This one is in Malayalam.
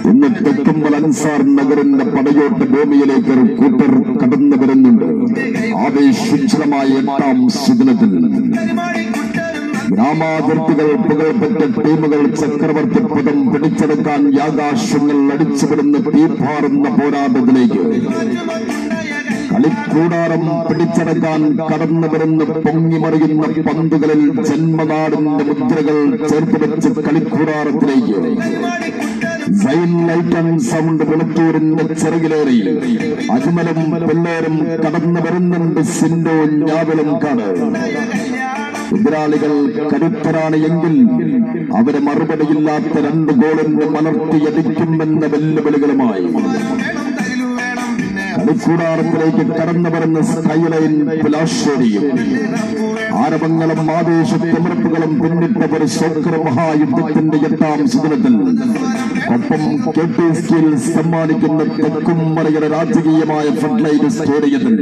ഇന്ന് തെക്കുമ്പൽ അൻസാർ നഗറിന്റെ പടയോട്ട ഭൂമിയിലേക്ക് ഒരു കൂട്ടർ കടന്നു വരുന്നുണ്ട്. ആവേശോജ്വലമായ 8ാം സുദിനത്തിൽ ഗ്രാമാതിർത്തികൾ പുകൾപ്പെട്ട ടീമുകൾ ചക്രവർത്തി പദം പിടിച്ചെടുക്കാൻ യാകാശങ്ങൾ അടിച്ചുവിടുന്ന തീപാറുന്ന പോരാട്ടത്തിലേക്ക് കളിക്കൂടാരം പിടിച്ചെടുക്കാൻ കടന്നു വരുന്ന പൊങ്ങിമറിയുന്ന പന്തുകളിൽ ജന്മനാടിന്റെ മുദ്രകൾ ചേർത്ത് വെച്ച് കളിക്കൂടാരത്തിലേക്ക് സൗണ്ട് വെളുത്തൂരിന്റെ ചെറുകിലേറി അജ്മലും പിള്ളേരും കടന്നു വരുന്നുണ്ട്. സിൻഡോ ഞാവലും കാട് എതിരാളികൾ കരുത്തരാണ് എങ്കിൽ അവരെ മറുപടിയില്ലാത്ത 2 ഗോളിന് മലർത്തിയടിക്കുമെന്ന വെല്ലുവിളികളുമായി കളിക്കൂടാരത്തിലേക്ക് കടന്നു വരുന്ന സ്കൈലൈൻ പുലാശ്ശേരിയും ആരവങ്ങളും ആവേശത്തിമിർപ്പുകളും പിന്നിട്ട ഒരു സോക്കർ മഹായുദ്ധത്തിന്റെ 8ാം സുദിനത്തിൽ ഒപ്പം KPSKയിൽ സമ്മാനിക്കുന്ന തെക്കുംമലയുടെ രാജകീയമായ ഫ്ലഡ് ലൈറ്റ് സ്റ്റേഡിയത്തിൽ